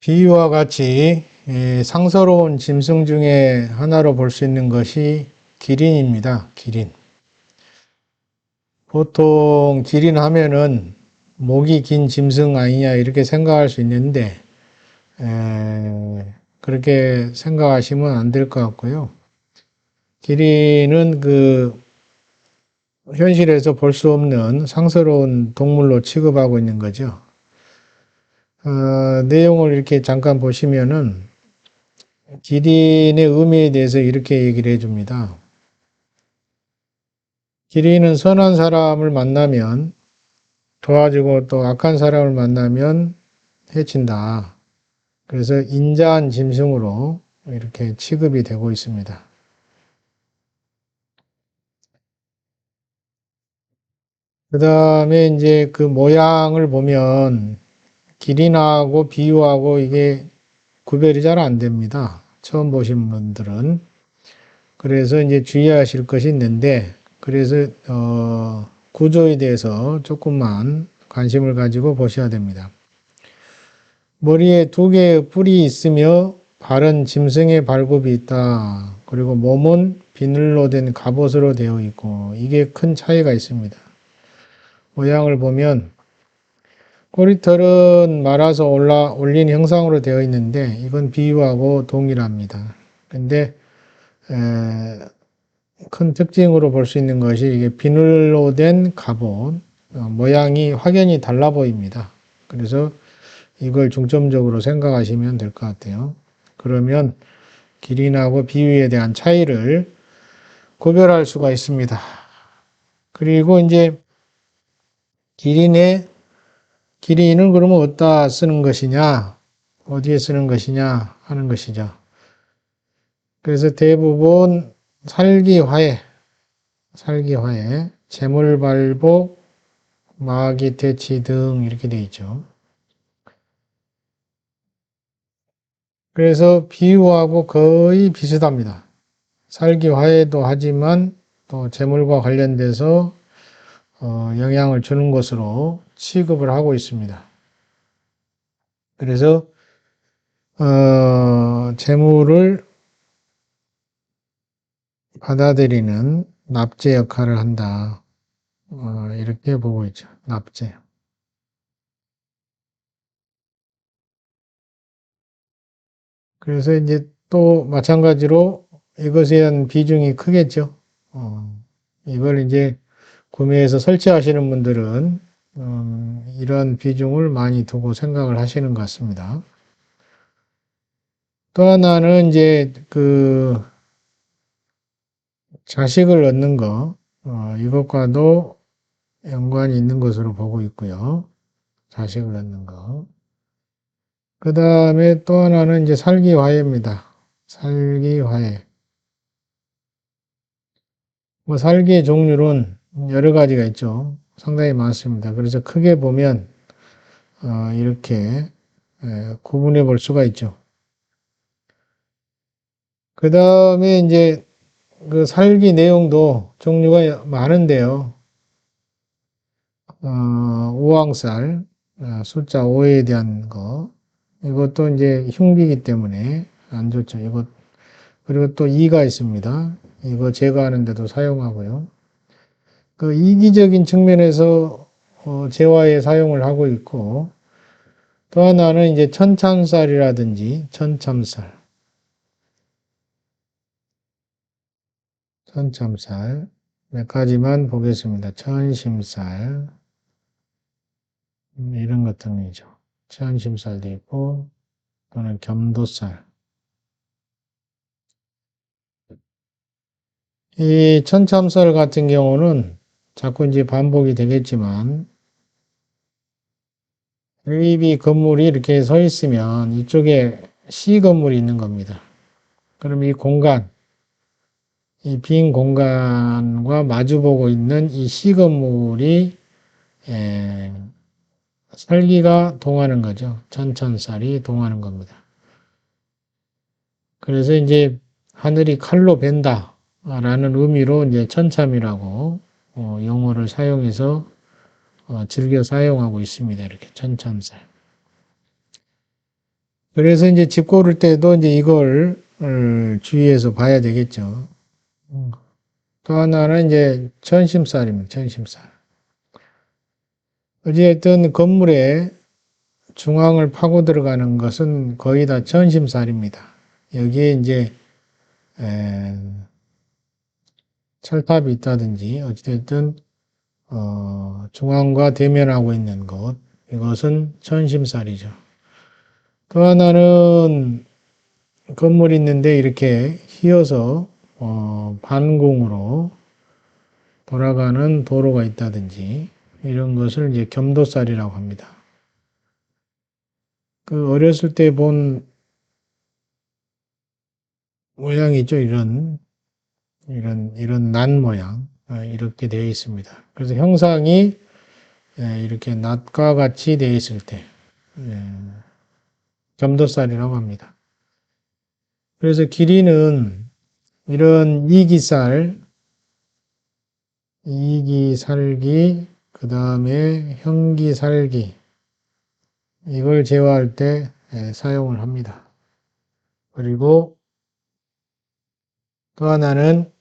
비유와 같이 상서로운 짐승 중에 하나로 볼 수 있는 것이 기린입니다. 기린. 보통 기린 하면은 목이 긴 짐승 아니냐 이렇게 생각할 수 있는데 그렇게 생각하시면 안 될 것 같고요. 기린은 현실에서 볼 수 없는 상서로운 동물로 취급하고 있는 거죠. 내용을 이렇게 잠깐 보시면은 기린의 의미에 대해서 이렇게 얘기를 해줍니다. 기린은 선한 사람을 만나면 도와주고 또 악한 사람을 만나면 해친다. 그래서 인자한 짐승으로 이렇게 취급이 되고 있습니다. 그 다음에 이제 그 모양을 보면 기린하고 비유하고 이게 구별이 잘 안 됩니다. 처음 보신 분들은. 그래서 이제 주의하실 것이 있는데, 그래서, 구조에 대해서 조금만 관심을 가지고 보셔야 됩니다. 머리에 두 개의 뿔이 있으며 발은 짐승의 발굽이 있다. 그리고 몸은 비늘로 된 갑옷으로 되어 있고, 이게 큰 차이가 있습니다. 모양을 보면 꼬리털은 말아서 올린 형상으로 되어 있는데 이건 비유하고 동일합니다. 근데 큰 특징으로 볼 수 있는 것이 이게 비늘로 된 갑옷, 모양이 확연히 달라 보입니다. 그래서 이걸 중점적으로 생각하시면 될 것 같아요. 그러면 기린하고 비유에 대한 차이를 구별할 수가 있습니다. 그리고 이제 기린은 그러면 어디다 쓰는 것이냐, 어디에 쓰는 것이냐 하는 것이죠. 그래서 대부분 살기화에, 재물발복, 마귀퇴치 등 이렇게 되어 있죠. 그래서 비유하고 거의 비슷합니다. 살기화에도 하지만 또 재물과 관련돼서 영향을 주는 것으로 취급을 하고 있습니다. 그래서 재물을 받아들이는 납제 역할을 한다. 이렇게 보고 있죠. 납제. 그래서 이제 또 마찬가지로 이것에 대한 비중이 크겠죠. 이걸 이제 구매해서 설치하시는 분들은 이런 비중을 많이 두고 생각을 하시는 것 같습니다. 또 하나는 이제 자식을 얻는 거, 이것과도 연관이 있는 것으로 보고 있고요. 자식을 얻는 거. 그 다음에 또 하나는 이제 살기화해입니다. 살기화해. 살기의 종류는 여러 가지가 있죠. 상당히 많습니다. 그래서 크게 보면 이렇게 구분해 볼 수가 있죠. 그 다음에 이제 그 살기 내용도 종류가 많은데요. 우왕살, 숫자 5에 대한 거. 이것도 이제 흉기이기 때문에 안 좋죠. 그리고 또 2가 있습니다. 이거 제거하는 데도 사용하고요. 그 이기적인 측면에서 재화에 사용을 하고 있고, 또 하나는 이제 천참살이라든지 천참살 몇 가지만 보겠습니다. 천심살 이런 것 등이죠. 천심살도 있고 또는 겸도살. 이 천참살 같은 경우는 자꾸 이제 반복이 되겠지만 AB 건물이 이렇게 서 있으면 이쪽에 C 건물이 있는 겁니다. 그럼 이 빈 공간과 마주보고 있는 이 C 건물이 살기가 동하는 거죠. 천천살이 동하는 겁니다. 그래서 이제 하늘이 칼로 벤다 라는 의미로 이제 천참이라고 용어를 사용해서 즐겨 사용하고 있습니다. 이렇게 천참살. 그래서 이제 집 고를 때도 이제 이걸 주의해서 봐야 되겠죠. 음. 또 하나는 이제 전심살입니다. 전심살. 어찌됐든 건물에 중앙을 파고 들어가는 것은 거의 다 전심살입니다. 여기에 이제 에, 철탑이 있다든지 어찌됐든 중앙과 대면하고 있는 것 이것은 전심살이죠. 또 하나는 건물이 있는데 이렇게 휘어서 반공으로 돌아가는 도로가 있다든지 이런 것을 이제 겸도살이라고 합니다. 그 어렸을 때 본 모양이죠. 이런 난 모양. 이렇게 되어 있습니다. 그래서 형상이 이렇게 낫과 같이 되어 있을 때, 예, 겸도살이라고 합니다. 그래서 길이는 이런 이기살기, 그 다음에 형기살기, 이걸 제어할 때 사용을 합니다. 그리고 또 하나는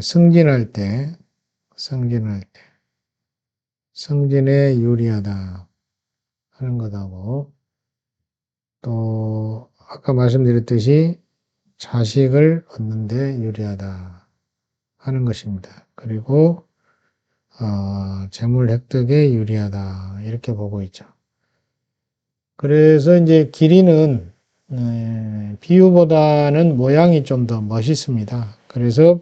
승진할 때, 승진할 때, 승진에 유리하다 하는 것하고, 또 아까 말씀드렸듯이 자식을 얻는데 유리하다 하는 것입니다. 그리고 재물 획득에 유리하다 이렇게 보고 있죠. 그래서 이제 길이는 비유보다는 모양이 좀 더 멋있습니다. 그래서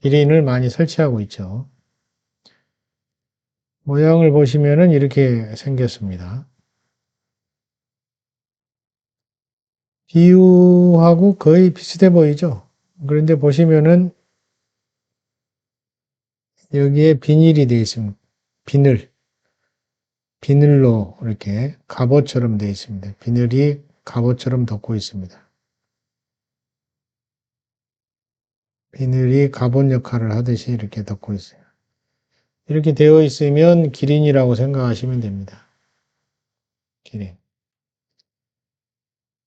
기린을 많이 설치하고 있죠. 모양을 보시면은 이렇게 생겼습니다. 비유하고 거의 비슷해 보이죠? 그런데 보시면은 여기에 비닐이 되어 있습니다. 비늘로 이렇게 갑옷처럼 되어 있습니다. 비늘이 갑옷처럼 덮고 있습니다. 비늘이 갑옷 역할을 하듯이 이렇게 덮고 있어요. 이렇게 되어 있으면 기린이라고 생각하시면 됩니다. 기린.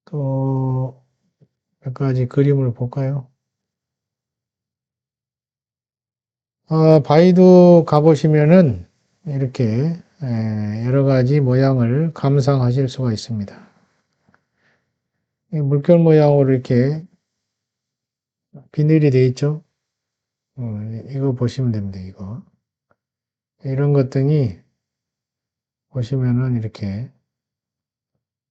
또 몇 가지 그림을 볼까요? 바위도 가보시면은 이렇게 여러 가지 모양을 감상하실 수가 있습니다. 물결 모양으로 이렇게 비늘이 되어 있죠? 이거 보시면 됩니다. 이거. 이런 것들이 보시면은 이렇게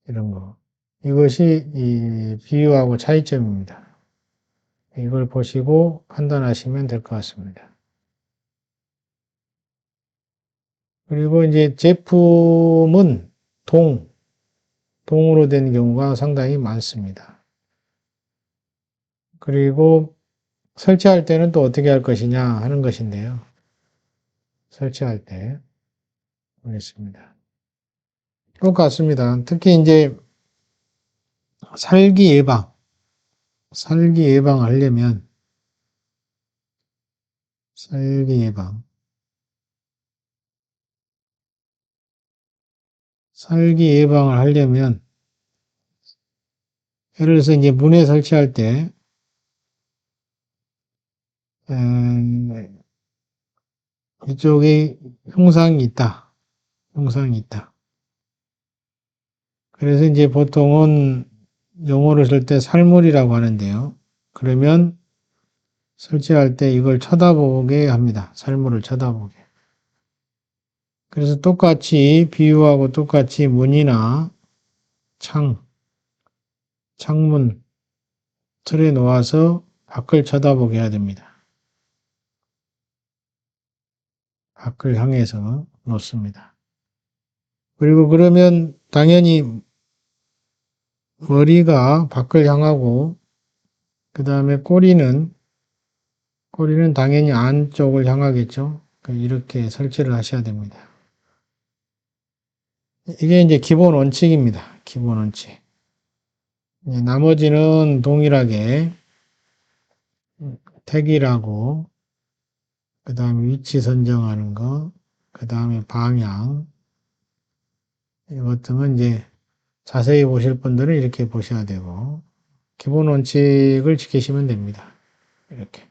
이런 거. 이것이 이 비유하고 차이점입니다. 이걸 보시고 판단하시면 될 것 같습니다. 그리고 이제 제품은 동으로 된 경우가 상당히 많습니다. 그리고 설치할 때는 또 어떻게 할 것이냐 하는 것인데요. 설치할 때 보겠습니다. 똑같습니다. 특히 이제 살기 예방, 살기 예방을 하려면 살기 예방, 살기 예방을 하려면 예를 들어서 이제 문에 설치할 때 이쪽에 흉상이 있다. 흉상이 있다. 그래서 이제 보통은 용어를 쓸 때 살물이라고 하는데요. 그러면 설치할 때 이걸 쳐다보게 합니다. 살물을 쳐다보게. 그래서 똑같이 비유하고 똑같이 문이나 창문 틀에 놓아서 밖을 쳐다보게 해야 됩니다. 밖을 향해서 놓습니다. 그리고 그러면 당연히 머리가 밖을 향하고 그 다음에 꼬리는 당연히 안쪽을 향하겠죠. 이렇게 설치를 하셔야 됩니다. 이게 이제 기본 원칙입니다. 기본 원칙. 나머지는 동일하게 택일하고 그 다음에 위치 선정하는 거, 그 다음에 방향, 이것 등은 이제 자세히 보실 분들은 이렇게 보셔야 되고, 기본 원칙을 지키시면 됩니다. 이렇게.